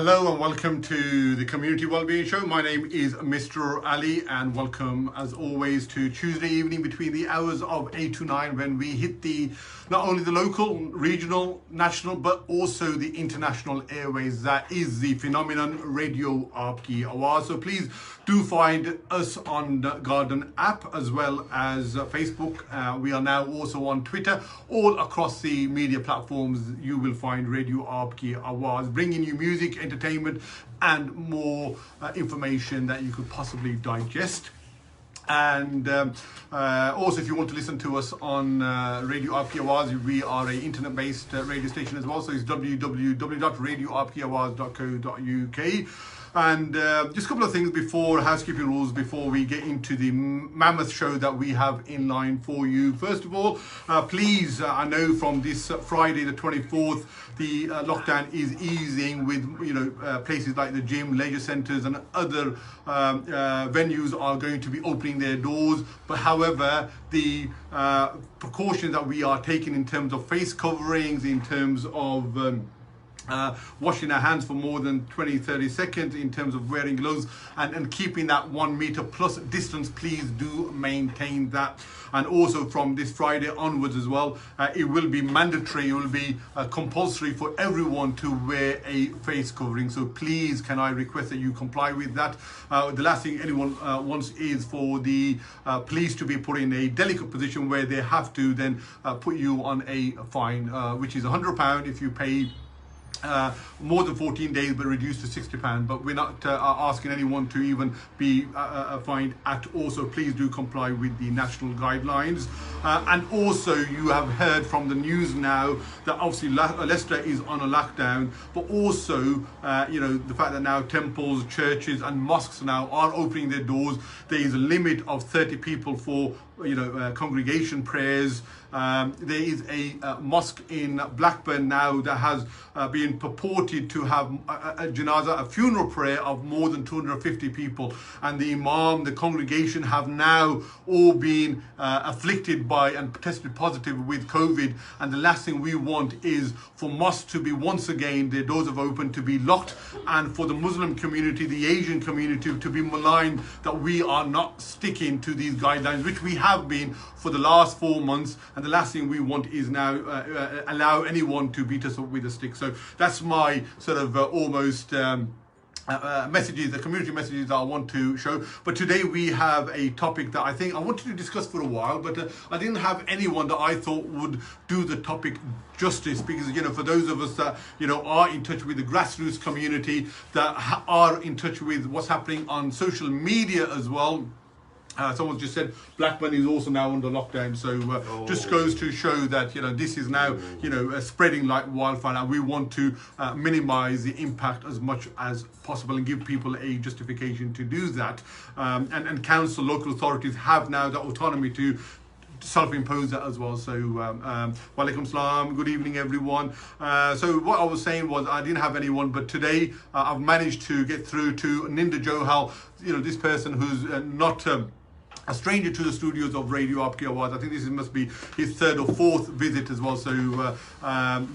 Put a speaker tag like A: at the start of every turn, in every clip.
A: Hello and welcome to the Community Wellbeing Show. My name is Mr. Ali and welcome as always to Tuesday evening between the hours of 8 to 9 when we hit not only the local, regional, national but also the international airways. That is the phenomenon Radio Aap ki Awaaz. So please do find us on the Garden app as well as Facebook. We are now also on Twitter. All across the media platforms you will find Radio Aap ki Awaaz, bringing you music, entertainment and more information that you could possibly digest. And also if you want to listen to us on Radio Aap ki Awaaz, we are an internet-based radio station as well, so it's www.radioaapkiawaaz.co.uk. And just a couple of things before, housekeeping rules before we get into the mammoth show that we have in line for you. First of all, please, I know from this Friday the 24th, the lockdown is easing with, places like the gym, leisure centres and other venues are going to be opening their doors. But however, the precautions that we are taking in terms of face coverings, in terms of washing our hands for more than 20-30 seconds, in terms of wearing gloves and keeping that 1 meter plus distance, please do maintain that. And also from this Friday onwards as well, it will be mandatory, it will be compulsory for everyone to wear a face covering. So please, can I request that you comply with that. The last thing anyone wants is for the police to be put in a delicate position where they have to then put you on a fine, which is £100 if you pay more than 14 days but reduced to £60. But we're not asking anyone to even be fined at all, so please do comply with the national guidelines. And also you have heard from the news now that obviously Leicester is on a lockdown, but also the fact that now temples, churches and mosques now are opening their doors. There is a limit of 30 people for congregation prayers. There is a mosque in Blackburn now that has been purported to have a janazah, a funeral prayer of more than 250 people, and the imam, the congregation have now all been afflicted by and tested positive with COVID. And the last thing we want is for mosques to be once again, their doors have opened, to be locked, and for the Muslim community, the Asian community to be maligned that we are not sticking to these guidelines, which we have been for the last 4 months. And the last thing we want is now allow anyone to beat us up with a stick. So that's my sort of almost messages, the community messages that I want to show. But today we have a topic that I think I wanted to discuss for a while, but I didn't have anyone that I thought would do the topic justice, because for those of us that are in touch with the grassroots community, that are in touch with what's happening on social media as well. Someone just said Blackburn is also now under lockdown, so just goes to show that this is now spreading like wildfire, and we want to minimize the impact as much as possible and give people a justification to do that. And council, local authorities have now the autonomy to self-impose that as well. So walaikum salam, good evening everyone. So what I was saying was I didn't have anyone, but today I've managed to get through to Ninder Johal, this person who's not a stranger to the studios of Radio Aap ki Awaaz. I think this must be his third or fourth visit as well. So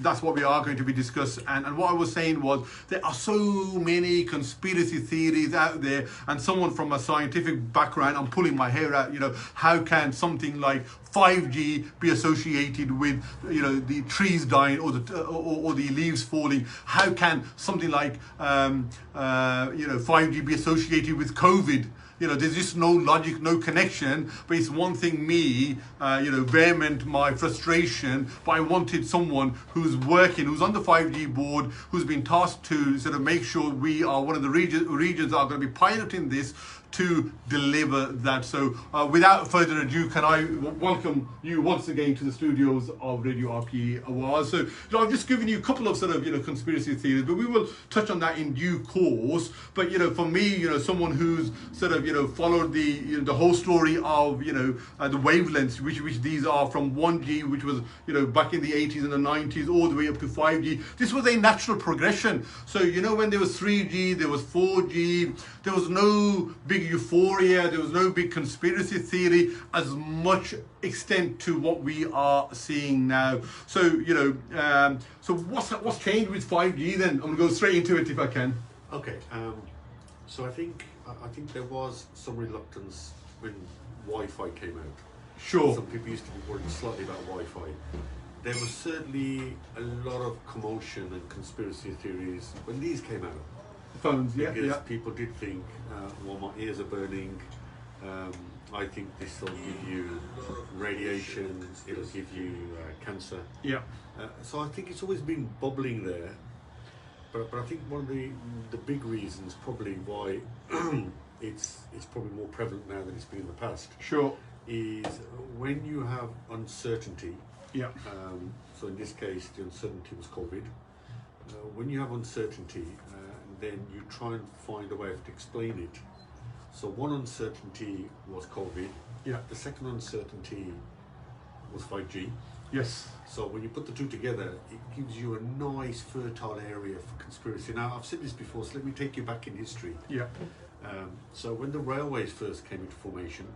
A: that's what we are going to be discussing. And what I was saying was there are so many conspiracy theories out there, and someone from a scientific background, I'm pulling my hair out, how can something like 5G be associated with the trees dying or the leaves falling? How can something like 5G be associated with COVID? There's just no logic, no connection. But it's one thing me, vehement my frustration, but I wanted someone who's working, who's on the 5G board, who's been tasked to sort of make sure we are one of the regions that are going to be piloting this, to deliver that. So without further ado, can I welcome you once again to the studios of Radio Aap ki Awaaz. So I've just given you a couple of sort of conspiracy theories, but we will touch on that in due course. But for me, someone who's sort of followed the whole story of, you know, the wavelengths, which these are from 1G, which was, you know, back in the 80s and the 90s, all the way up to 5G. This was a natural progression. So, you know, when there was 3G, there was 4G, there was no big euphoria, there was no big conspiracy theory as much extent to what we are seeing now. So, you know, so what's changed with 5G then? I'm going to go straight into it if I can.
B: Okay, so I think there was some reluctance when Wi-Fi came out.
A: Sure.
B: Some people used to be worried slightly about Wi-Fi. There was certainly a lot of commotion and conspiracy theories when these came out.
A: Phones, yeah,
B: because
A: yeah.
B: people did think, well, my ears are burning. I think this will give you radiation. It'll give you cancer.
A: Yeah.
B: So I think it's always been bubbling there. But I think one of the big reasons probably why it's probably more prevalent now than it's been in the past.
A: Sure.
B: Is when you have uncertainty.
A: Yeah.
B: So in this case, the uncertainty was COVID. When you have uncertainty, then you try and find a way to explain it. So one uncertainty was COVID.
A: Yeah.
B: The second uncertainty was 5G.
A: Yes.
B: So when you put the two together, it gives you a nice fertile area for conspiracy. Now, I've said this before, so let me take you back in history.
A: Yeah.
B: So when the railways first came into formation,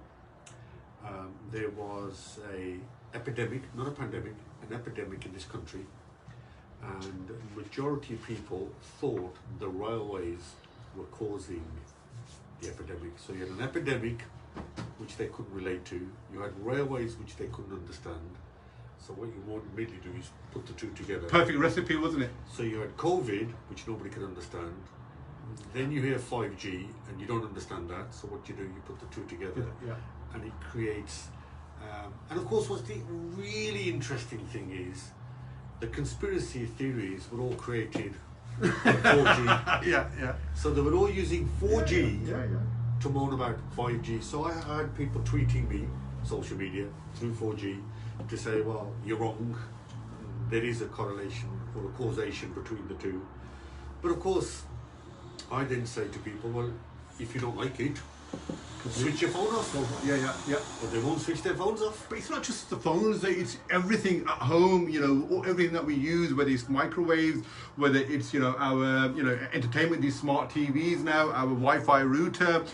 B: there was an epidemic, not a pandemic, an epidemic in this country. And the majority of people thought the railways were causing the epidemic. So you had an epidemic which they couldn't relate to. You had railways which they couldn't understand. So what you would immediately do is put the two together.
A: Perfect recipe, wasn't it?
B: So you had COVID, which nobody could understand. Then you hear 5G, and you don't understand that. So what you do, you put the two together,
A: Yeah.
B: and it creates. And of course, what's the really interesting thing is, the conspiracy theories were all created on 4G.
A: Yeah.
B: So they were all using 4G
A: Yeah.
B: to moan about 5G. So I had people tweeting me, social media, through 4G, to say, well, you're wrong. There is a correlation or a causation between the two. But of course, I then say to people, well, if you don't like it, switch your phone off.
A: Yeah.
B: But they won't switch their phones off.
A: But it's not just the phones, it's everything at home, you know, everything that we use, whether it's microwaves, whether it's, you know, our, you know, entertainment, these smart TVs now, our Wi-Fi router,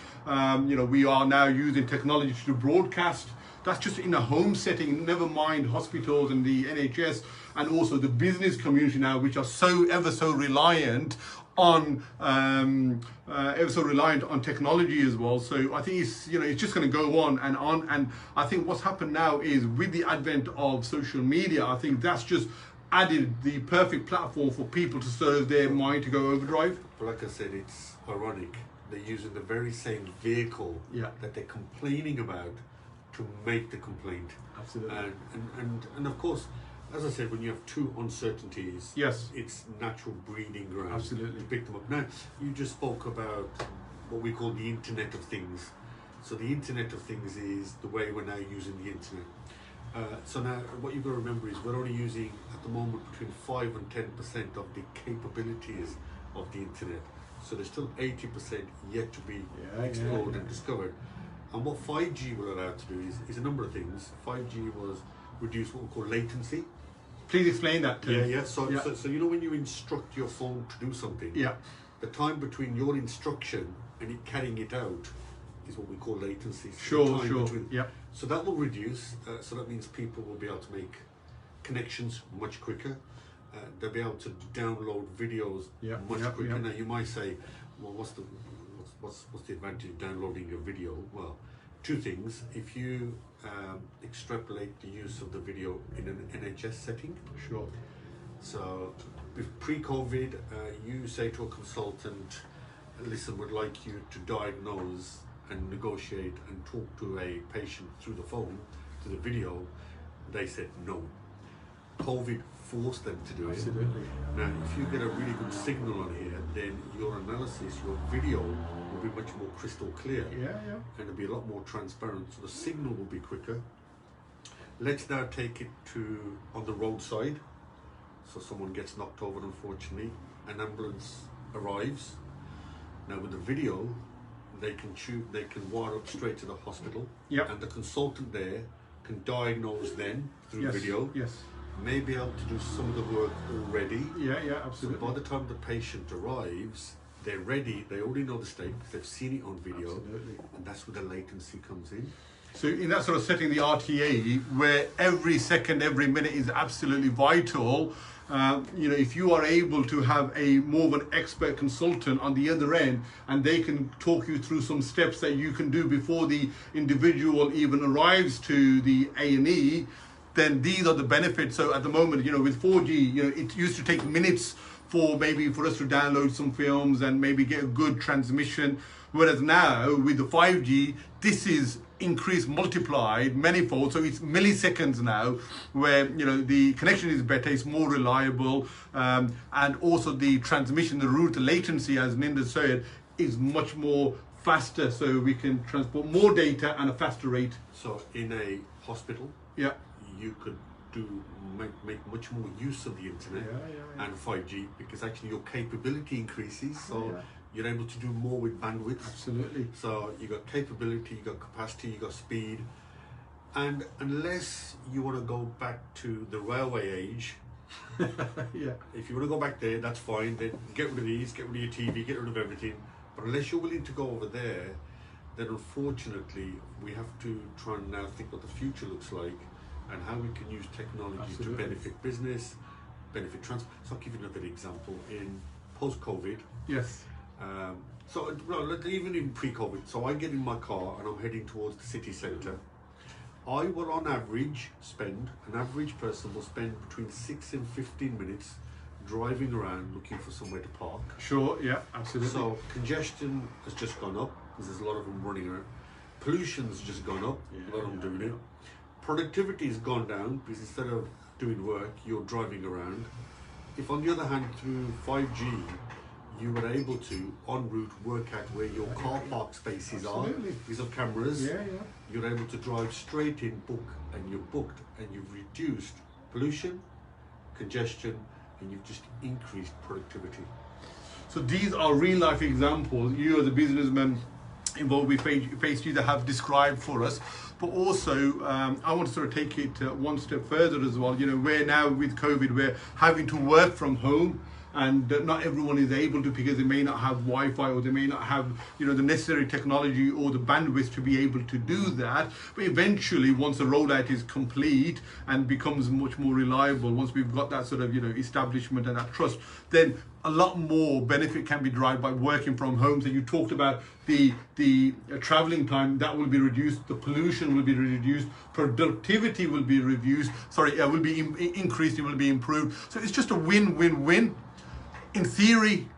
A: you know, we are now using technology to broadcast. That's just in a home setting, never mind hospitals and the NHS, and also the business community now, which are ever so reliant on technology as well. So I think it's, you know, it's just going to go on. And I think what's happened now is with the advent of social media, I think that's just added the perfect platform for people to serve their mind to go overdrive.
B: But like I said, it's ironic. They're using the very same vehicle that they're complaining about to make the complaint.
A: Absolutely.
B: And of course, as I said, when you have two uncertainties,
A: yes,
B: it's natural breeding ground.
A: Absolutely.
B: To pick them up. Now, you just spoke about what we call the Internet of Things. So the Internet of Things is the way we're now using the Internet. So now, what you've got to remember is we're only using, at the moment, between 5 and 10% of the capabilities of the Internet. So there's still 80% yet to be explored and discovered. And what 5G will allow to do is a number of things. 5G was reduce what we call latency.
A: Please explain that to us.
B: So you know when you instruct your phone to do something, the time between your instruction and it carrying it out is what we call latency.
A: So sure.
B: So that will reduce. So that means people will be able to make connections much quicker. They'll be able to download videos much quicker. Now you might say, well, what's the advantage of downloading a video? Well, two things. If you extrapolate the use of the video in an NHS setting.
A: Sure.
B: So pre-COVID, you say to a consultant, listen, would like you to diagnose and negotiate and talk to a patient through the phone, to the video. They said no. COVID forced them to do it.
A: Absolutely.
B: Now, if you get a really good signal on here, then your analysis, your video will be much more crystal clear. And it'll be a lot more transparent. So the signal will be quicker. Let's now take it to on the roadside. So someone gets knocked over, unfortunately. An ambulance arrives. Now with the video, they can wire up straight to the hospital,
A: Yep.
B: and the consultant there can diagnose then through
A: Yes.
B: video.
A: Yes.
B: May be able to do some of the work already.
A: Yeah,
B: So
A: absolutely.
B: by the time the patient arrives, they're ready. They already know the state because they've seen it on video,
A: Absolutely.
B: and that's where the latency comes in.
A: So in that sort of setting, the RTA, where every second, every minute is absolutely vital, if you are able to have a more of an expert consultant on the other end, and they can talk you through some steps that you can do before the individual even arrives to the A&E, then these are the benefits. So at the moment, with 4G, it used to take minutes for us to download some films and maybe get a good transmission. Whereas now with the 5G, this is increased, multiplied manifold. So it's milliseconds now where, the connection is better, it's more reliable. And also the transmission, the route, the latency, as Ninder said, is much more faster. So we can transport more data at a faster rate.
B: So in a hospital,
A: Yeah.
B: you could make much more use of the internet and 5G, because actually your capability increases, so you're able to do more with bandwidth.
A: Absolutely.
B: So you got capability, you got capacity, you got speed, and unless you want to go back to the railway age,
A: Yeah.
B: if you want to go back there, that's fine. Then get rid of these, get rid of your TV, get rid of everything. But unless you're willing to go over there, then unfortunately we have to try and now think what the future looks like and how we can use technology
A: Absolutely.
B: to benefit business, benefit transport. So I'll give you another example. In post-COVID,
A: Yes.
B: even in pre-COVID, so I get in my car and I'm heading towards the city centre. I will on average an average person will spend between 6 and 15 minutes driving around looking for somewhere to park.
A: Sure. Yeah. Absolutely.
B: So congestion has just gone up because there's a lot of them running around. Pollution's just gone up, a lot of them doing it. Productivity has gone down because instead of doing work, you're driving around. If on the other hand, through 5G, you were able to, en route, work out where your car park spaces
A: Absolutely.
B: are because of cameras,
A: Yeah.
B: you're able to drive straight in, book, and you're booked, and you've reduced pollution, congestion, and you've just increased productivity.
A: So these are real life examples. You as a businessman involved with Phase 2 that have described for us. But also, I want to sort of take it one step further as well. Where now with COVID, we're having to work from home, and not everyone is able to, because they may not have Wi-Fi, or they may not have the necessary technology or the bandwidth to be able to do that. But eventually, once the rollout is complete and becomes much more reliable, once we've got that sort of establishment and that trust, then a lot more benefit can be derived by working from home. So you talked about the traveling time, that will be reduced, the pollution will be reduced, productivity will be reduced, will be increased, it will be improved. So it's just a win-win-win. In theory,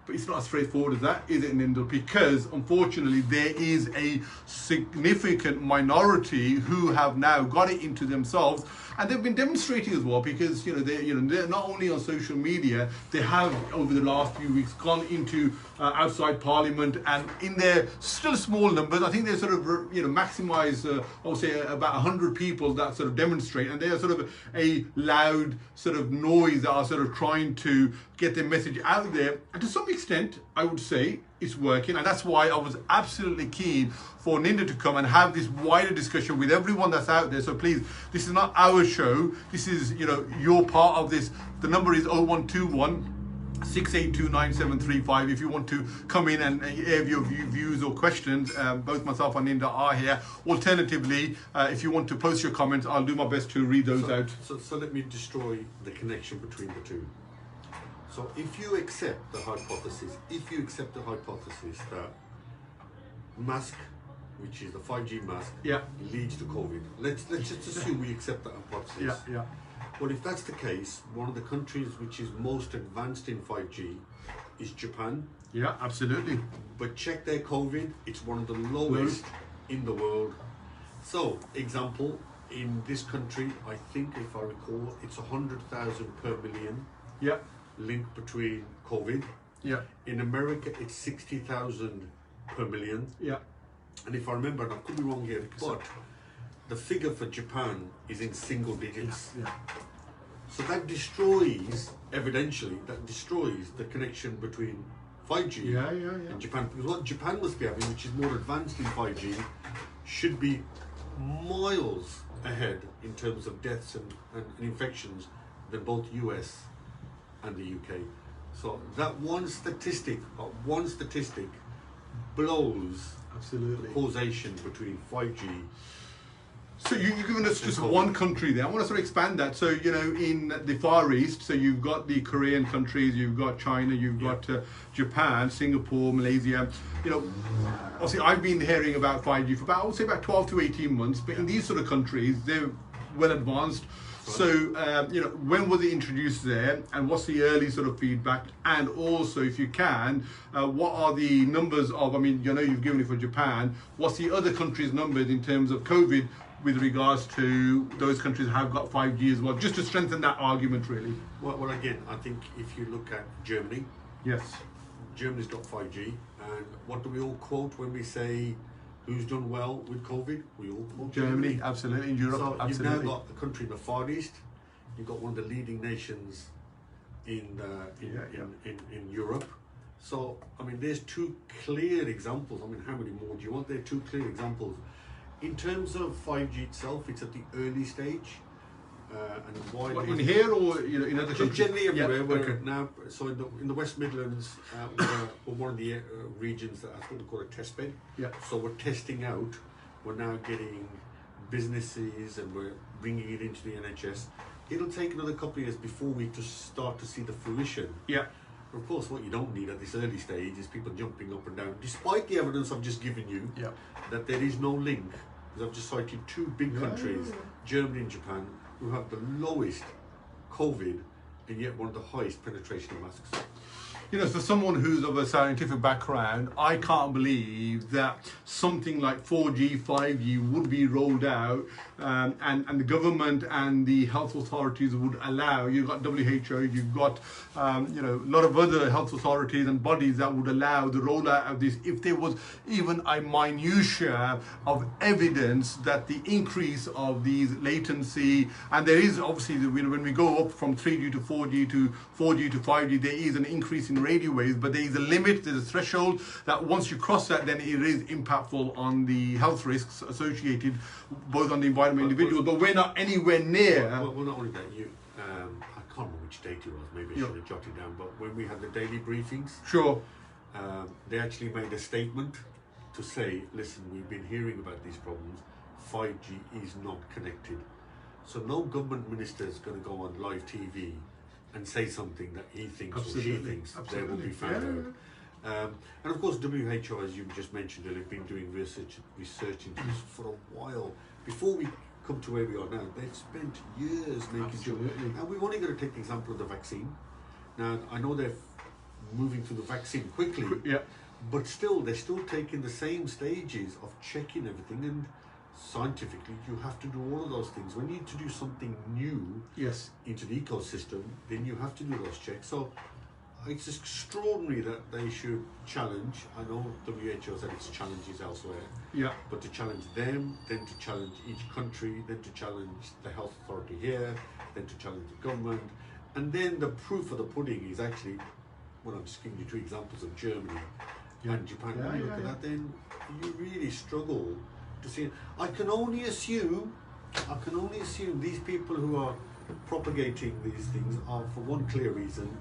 A: but it's not as straightforward as that, is it, Ninder? Because unfortunately, there is a significant minority who have now got it into themselves, and they've been demonstrating as well. Because they're not only on social media, they have over the last few weeks gone into outside Parliament, and in their still small numbers, I think they sort of maximise. I would say about 100 people that sort of demonstrate, and they are sort of a loud sort of noise that are sort of trying to get their message out there. And to some extent, I would say it's working, and that's why I was absolutely keen for Ninder to come and have this wider discussion with everyone that's out there. So please, this is not our show. This is you're part of this. The number is 0121 682 9735. If you want to come in and have your views or questions, both myself and Ninder are here. Alternatively, if you want to post your comments, I'll do my best to read those out.
B: So let me destroy the connection between the two. So if you accept the hypothesis that mask, which is the 5G mask, leads to COVID. Let's just assume we accept that hypothesis.
A: Yeah.
B: Well, if that's the case, one of the countries which is most advanced in 5G is Japan.
A: Yeah, absolutely.
B: But check their COVID, it's one of the lowest in the world. So, example, in this country, I think if I recall, it's 100,000 per million.
A: Yeah.
B: Link between COVID.
A: Yeah.
B: In America, it's 60,000 per million.
A: Yeah.
B: And if I remember, and I could be wrong here, but the figure for Japan is in single digits.
A: Yeah.
B: So that destroys, evidentially, the connection between 5G
A: Yeah.
B: in Japan, because what Japan must be having, which is more advanced in 5G, should be miles ahead in terms of deaths and infections than both US and the UK. So that one statistic blows
A: Absolutely.
B: the causation between 5G.
A: So you've given us just
B: COVID.
A: one country there. I want to sort of expand that. So, in the Far East, so you've got the Korean countries, you've got China, you've got Japan, Singapore, Malaysia. Obviously I've been hearing about 5G for about, I would say about 12 to 18 months, but in these sort of countries, they're well advanced. So, when was it introduced there, and what's the early sort of feedback? And also, if you can, what are the numbers of, you've given it for Japan, what's the other countries' numbers in terms of COVID with regards to those countries that have got 5G as well, just to strengthen that argument, really?
B: Well, again, I think if you look at Germany,
A: Yes.
B: Germany's got 5G, and what do we all quote when we say who's done well with COVID? We all quote
A: Germany, absolutely, in Europe,
B: so
A: absolutely.
B: you've now got a country in the Far East, you've got one of the leading nations in Europe. So, there's two clear examples. How many more do you want? There are two clear examples. In terms of 5G itself, it's at the early stage. And why?
A: What, in here or in other countries?
B: Generally everywhere.
A: Yeah,
B: We're
A: okay.
B: now, so in the West Midlands, we're one of the regions that I think we call a test bed.
A: Yeah.
B: So we're testing out. We're now getting businesses and we're bringing it into the NHS. It'll take another couple of years before we just start to see the fruition.
A: Yeah.
B: Of course, what you don't need at this early stage is people jumping up and down, despite the evidence I've just given you,
A: Yeah.
B: that there is no link. Because I've just cited two big countries, Germany and Japan, who have the lowest COVID and yet one of the highest penetration of masks.
A: For someone who's of a scientific background, I can't believe that something like 4G, 5G would be rolled out, and the government and the health authorities would allow. You've got WHO, you've got a lot of other health authorities and bodies that would allow the rollout of this if there was even a minutiae of evidence that the increase of these latency, and there is obviously when we go up from 3G to 4G to 4G to 5G, there is an increase in radio waves, but there is a limit, there's a threshold that once you cross that, then it is impactful on the health risks associated both on the environment, individual, but we're not anywhere near.
B: Well, not only that, I can't remember which date it was, maybe I should have jotted it down, but when we had the daily briefings,
A: Sure.
B: They actually made a statement to say, listen, we've been hearing about these problems, 5G is not connected. So no government minister is going to go on live TV and say something that he thinks or she thinks they will be found out. And of course, WHO, as you just mentioned earlier, have been doing research into this for a while. Before we come to where we are now, they've spent years making sure. And we've only got to take the example of the vaccine. Now, I know they're moving through the vaccine quickly, but still, they're still taking the same stages of checking everything, and scientifically, you have to do all of those things. When you need to do something new into the ecosystem, then you have to do those checks. So it's extraordinary that they should challenge. I know WHO said its challenges elsewhere, but to challenge them, then to challenge each country, then to challenge the health authority here, then to challenge the government, and then the proof of the pudding is actually, well, I'm just giving you two examples of Germany and Japan. When you look at that, then you really struggle to see it. I can only assume these people who are propagating these things are for one clear reason.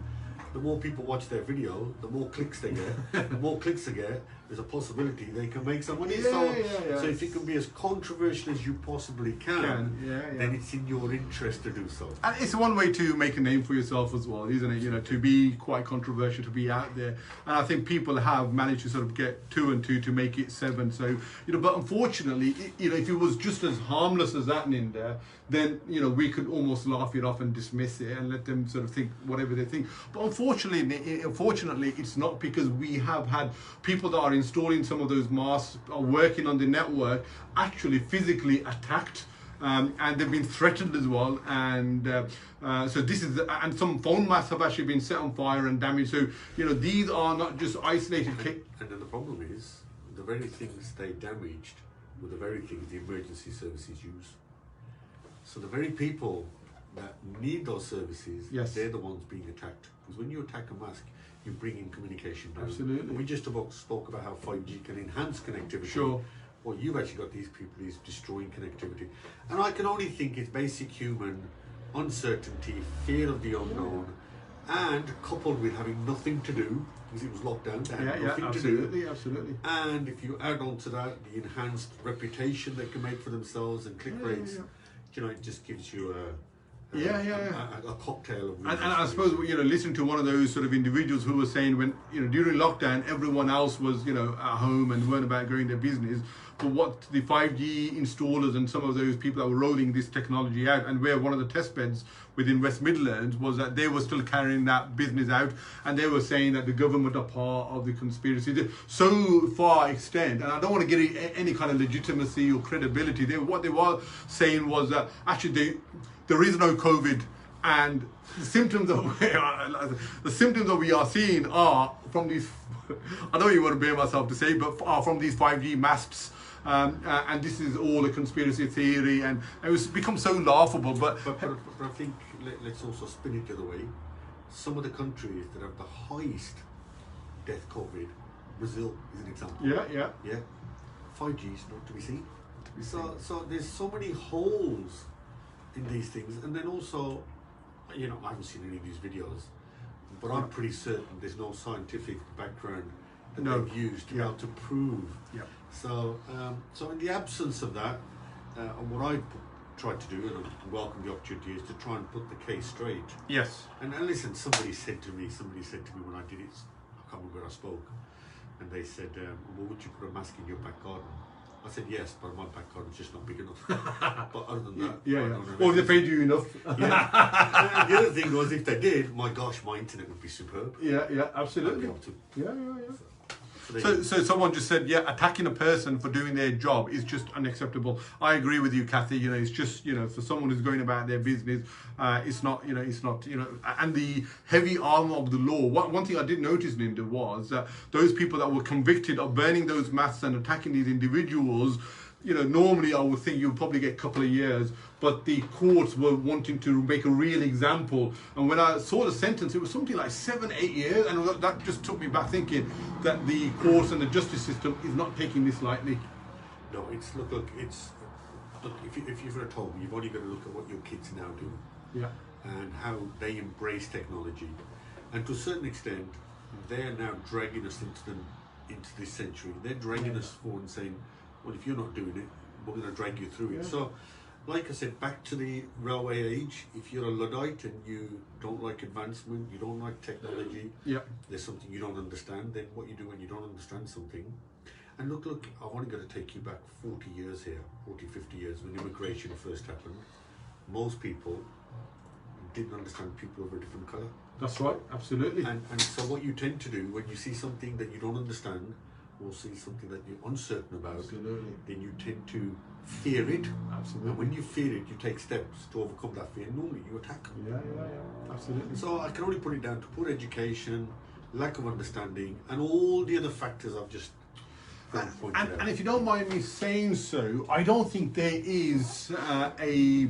B: The more people watch their video, the more clicks they get. The more clicks they get, there's a possibility they can make some money. So if you can be as controversial as you possibly can, then it's in your interest to do so.
A: And it's one way to make a name for yourself as well, isn't it? To be quite controversial, to be out there. And I think people have managed to sort of get 2 and 2 to make it 7. So, but unfortunately, if it was just as harmless as that, Ninder, then, we could almost laugh it off and dismiss it and let them sort of think whatever they think. But unfortunately, it's not, because we have had people that are installing some of those masks, are working on the network, actually physically attacked. And they've been threatened as well, and so this is, and some phone masts have actually been set on fire and damaged. So these are not just isolated cases.
B: And then the problem is, the very things they damaged were the very things the emergency services use. So the very people that need those services, they're the ones being attacked. Because when you attack a mask, you bring in communication down.
A: Absolutely.
B: We just spoke about how 5G can enhance connectivity.
A: Sure.
B: Well, you've actually got these people who's destroying connectivity. And I can only think it's basic human uncertainty, fear of the unknown, and coupled with having nothing to do, because it was locked down, they had nothing to do.
A: Absolutely.
B: And if you add on to that the enhanced reputation they can make for themselves and click rates, you know, it just gives you a cocktail of.
A: And I suppose, you know, listening to one of those sort of individuals who were saying when, you know, during lockdown everyone else was, you know, at home and weren't about growing their business, but what the 5G installers and some of those people that were rolling this technology out, and where one of the test beds within West Midlands was, that they were still carrying that business out, and they were saying that the government are part of the conspiracy. So far extent, and I don't want to get any kind of legitimacy or credibility. What they were saying was that actually there is no COVID, and the symptoms that we are seeing are from these. I don't even want to bear myself to say, but are from these 5G masts. And this is all a conspiracy theory, and it's become so laughable. But
B: I think let's also spin it the other way. Some of the countries that have the highest death COVID, Brazil is an example.
A: Yeah.
B: 5G is not to be seen. So there's so many holes in these things, and then also, you know, I haven't seen any of these videos, but I'm pretty certain there's no scientific background that they've used to be able to prove.
A: Yeah.
B: So in the absence of that, and what I tried to do, and I welcome the opportunity, is to try and put the case straight.
A: Yes.
B: And listen, somebody said to me when I did it, I can't remember where I spoke, and they said, well, would you put a mask in your back garden? I said yes, but my back garden's just not big enough. But other than that,
A: Or if they paid you enough.
B: Yeah. And the other thing was, if they did, my gosh, my internet would be superb.
A: Yeah, absolutely. Yeah.
B: So
A: So someone just said, attacking a person for doing their job is just unacceptable. I agree with you, Kathy. You know, it's just, you know, for someone who's going about their business, it's not, you know, and the heavy arm of the law. One thing I did notice, Ninder, was that those people that were convicted of burning those masts and attacking these individuals, you know, normally I would think you'll probably get a couple of years, but the courts were wanting to make a real example. And when I saw the sentence, it was something like 7-8 years, and that just took me back thinking that the courts and the justice system is not taking this lightly.
B: No, it's look. If you've ever told me, you've only got to look at what your kids now do, and how they embrace technology, and to a certain extent, they're now dragging us into this century. They're dragging us forward and saying, well, if you're not doing it, we're going to drag you through it. So, like I said, back to the railway age, if you're a Luddite and you don't like advancement, you don't like technology, there's something you don't understand, then what you do when you don't understand something. And look, I've only got to take you back 40 years here, 40, 50 years, when immigration first happened. Most people didn't understand people of a different colour.
A: That's right, absolutely.
B: And so what you tend to do when you see something that you don't understand, or see something that you're uncertain about, then you tend to fear it.
A: Absolutely.
B: And when you fear it, you take steps to overcome that fear. Normally, you attack.
A: Yeah, absolutely.
B: So I can only put it down to poor education, lack of understanding, and all the other factors I've just pointed out.
A: And if you don't mind me saying so, I don't think there is a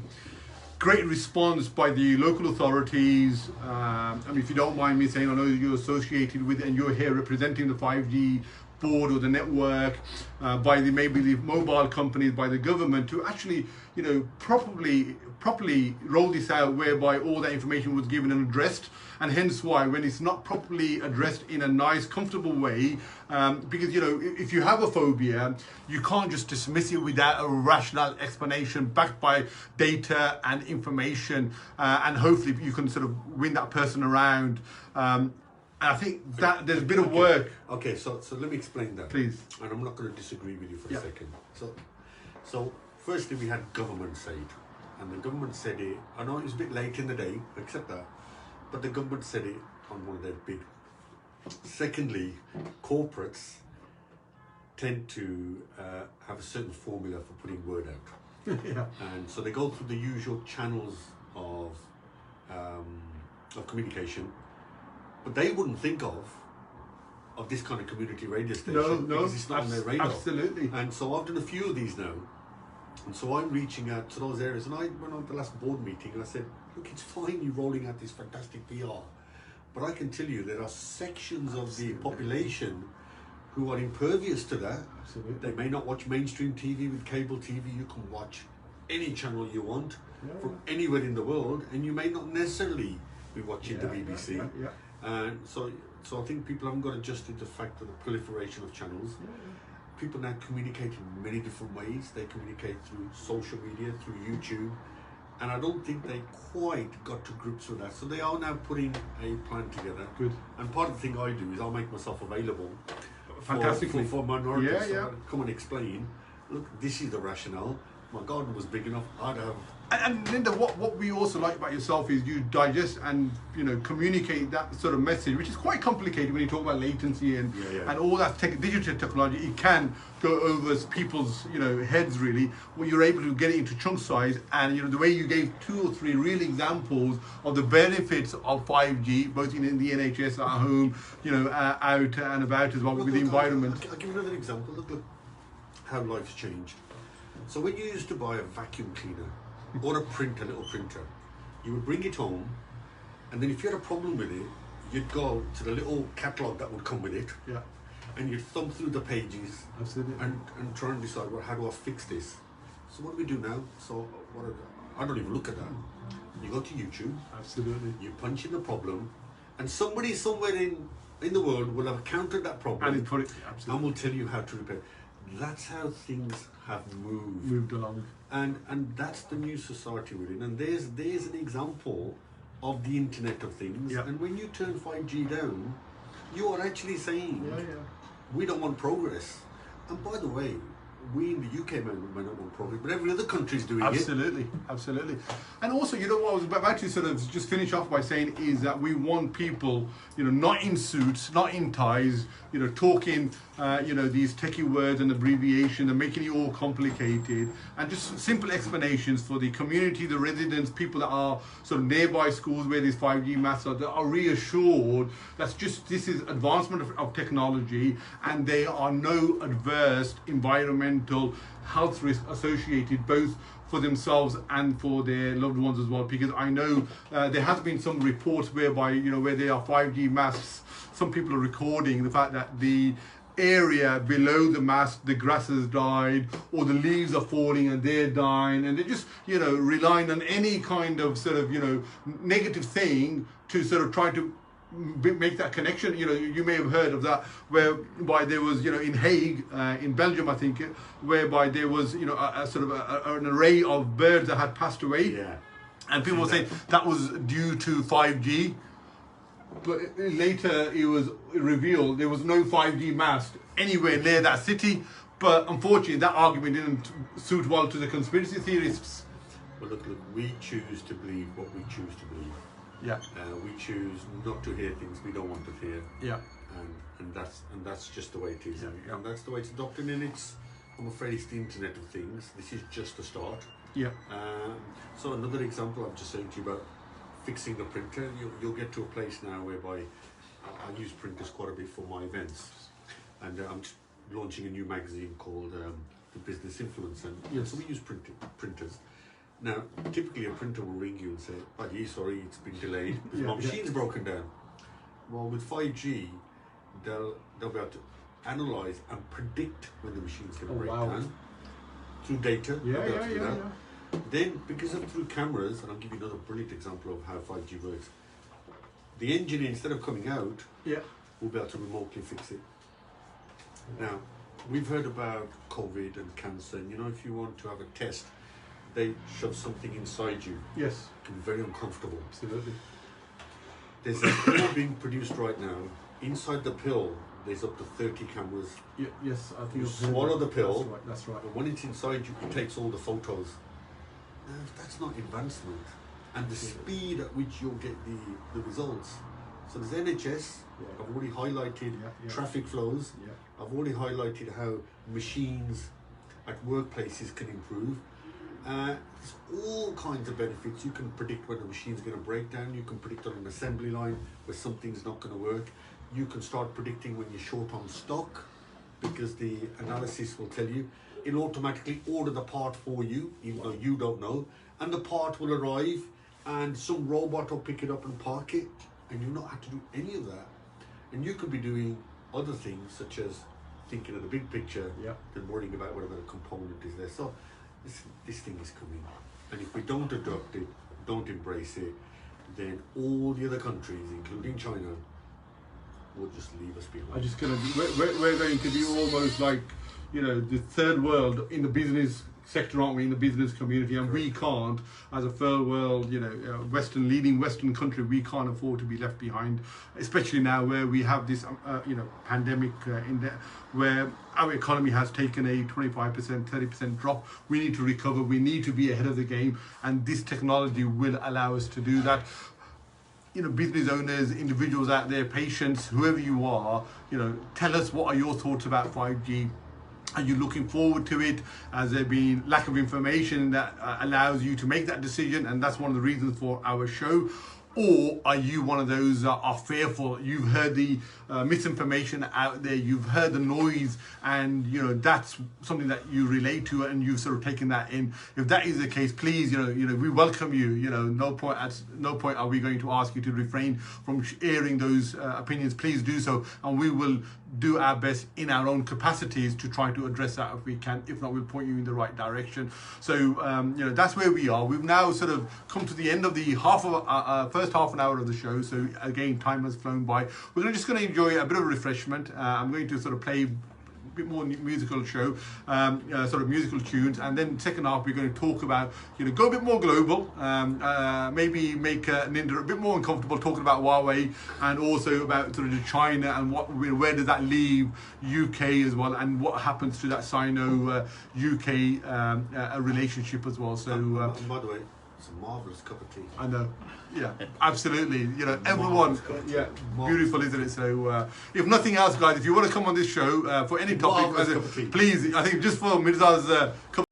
A: great response by the local authorities. I mean, if you don't mind me saying, I know you're associated with it and you're here representing the 5G board or the network, by maybe the mobile companies, by the government, to actually, you know, properly roll this out, whereby all that information was given and addressed. And hence why, when it's not properly addressed in a nice, comfortable way, because, you know, if you have a phobia, you can't just dismiss it without a rational explanation backed by data and information, and hopefully you can sort of win that person around. I think that there's a bit of work.
B: Okay, so let me explain that.
A: Please.
B: And I'm not going to disagree with you for a second. So firstly, we had government say it. And the government said it, I know it was a bit late in the day, accept that, but the government said it on one of their big. Secondly, corporates tend to have a certain formula for putting word out. And so they go through the usual channels of communication. But they wouldn't think of this kind of community radio station because it's not on their radar.
A: Absolutely.
B: And so I've done a few of these now. And so I'm reaching out to those areas. And I went on the last board meeting and I said, look, it's fine you rolling out this fantastic PR. But I can tell you there are sections of the population who are impervious to that.
A: Absolutely.
B: They may not watch mainstream TV. With cable TV, you can watch any channel you want from anywhere in the world, and you may not necessarily be watching the BBC. And so I think people haven't got adjusted to the fact of the proliferation of channels. People now communicate in many different ways. They communicate through social media, through YouTube, and I don't think they quite got to grips with that. So they are now putting a plan together.
A: Good.
B: And part of the thing I do is I'll make myself available
A: Fantastically.
B: for minorities. So I come and explain, look, this is the rationale. My garden was big enough, I'd have...
A: And Ninder, what we also like about yourself is you digest and communicate that sort of message, which is quite complicated when you talk about latency and all that digital technology. It can go over people's heads really. Well, you're able to get it into chunk size, and the way you gave 2 or 3 real examples of the benefits of 5G, both in the NHS, at home, out and about as well with the environment.
B: I'll give you another example. Look how life's changed. So when you used to buy a vacuum cleaner or a little printer, you would bring it home, and then if you had a problem with it, you'd go to the little catalogue that would come with it, and you'd thumb through the pages and try and decide, well, how do I fix this? So what do we do now? So I don't even look at that. You go to YouTube, you punch in the problem, and somebody somewhere in the world will have countered that problem and will tell you how to repair it. That's how things have moved
A: along,
B: and that's the new society we're in. And there's an example of the Internet of Things. And when you turn 5G down, you are actually saying we don't want progress. And by the way, we in the UK may not want progress, but every other country is doing it.
A: Absolutely. And also, what I was about to sort of just finish off by saying is that we want people, not in suits, not in ties, talking, these techie words and abbreviations and making it all complicated, and just simple explanations for the community, the residents, people that are sort of nearby schools where these 5G masts are, that are reassured that this is advancement of technology, and there are no adverse environmental health risks associated both for themselves and for their loved ones as well. Because I know there has been some reports whereby, where there are 5G masts, some people are recording the fact that the area below the mast, the grass has died, or the leaves are falling and they're dying, and they're just, relying on any kind of sort of, negative thing to sort of try to make that connection. You may have heard of that, whereby there was, in Hague, in Belgium, I think, whereby there was, a sort of an array of birds that had passed away, and people were saying that was due to 5G. But later it was revealed there was no 5G mast anywhere near that city. But unfortunately, that argument didn't suit well to the conspiracy theorists.
B: Well, look, we choose to believe what we choose to believe. We choose not to hear things we don't want to hear. And that's just the way it is. And that's the way it's adopted. And I'm afraid it's the Internet of Things. This is just the start. So another example I'm just saying to you about fixing a printer, you'll get to a place now whereby I use printers quite a bit for my events, and I'm launching a new magazine called The Business Influence, and so we use printers. Now, typically a printer will ring you and say, "Buddy, sorry, it's been delayed because my machine's broken down." Well, with 5G, they'll be able to analyse and predict when the machine's going to break down through data. Then, because of through cameras, and I'll give you another brilliant example of how 5G works, the engineer, instead of coming out, will be able to remotely fix it. Now, we've heard about COVID and cancer, and if you want to have a test, they shove something inside you. It can be very uncomfortable.
A: Absolutely.
B: There's a pill being produced right now. Inside the pill, there's up to 30 cameras.
A: I think
B: you swallow the pill.
A: That's right.
B: And when it's inside you, it takes all the photos. That's not advancement, and the speed at which you'll get the results. So there's NHS, I've already highlighted traffic flows, I've already highlighted how machines at workplaces can improve. There's all kinds of benefits. You can predict when a machine's going to break down, you can predict on an assembly line where something's not going to work, you can start predicting when you're short on stock, because the analysis will tell you. It'll automatically order the part for you, even though you don't know, and the part will arrive, and some robot will pick it up and park it, and you've not had to do any of that, and you could be doing other things such as thinking of the big picture than worrying about whatever the component is there. So this thing is coming, and if we don't adopt it, don't embrace it, then all the other countries, including China, will just leave us behind.
A: We're going to be almost like, you know, the third world in the business sector, aren't we, in the business community, and we can't, as a third world, you know, leading Western country, we can't afford to be left behind, especially now where we have this, you know, pandemic in there, where our economy has taken a 25%, 30% drop. We need to recover. We need to be ahead of the game, and this technology will allow us to do that. You know, business owners, individuals out there, patients, whoever you are, you know, tell us, what are your thoughts about 5G? Are you looking forward to it? Has there been lack of information that allows you to make that decision? And that's one of the reasons for our show. Or are you one of those that are fearful? You've heard the misinformation out there, you've heard the noise, and you know that's something that you relate to, and you've sort of taken that in. If that is the case, please, you know, we welcome you. You know, no point are we going to ask you to refrain from airing those opinions. Please do so, and we will do our best in our own capacities to try to address that if we can. If not, we'll point you in the right direction. So you know, that's where we are. We've now sort of come to the end of the first half an hour of the show. So again, time has flown by. We're just going to enjoy a bit of refreshment. I'm going to sort of play a bit more musical show, sort of musical tunes, and then second half we're going to talk about, you know, go a bit more global, maybe make Ninder a bit more uncomfortable talking about Huawei, and also about sort of China and where does that leave UK as well, and what happens to that Sino UK relationship as well. So
B: and by the way, it's a marvellous cup of tea.
A: I know. Yeah, absolutely. You know, everyone, beautiful, isn't it? So, if nothing else, guys, if you want to come on this show for any topic, please, I think just for Mirza's cup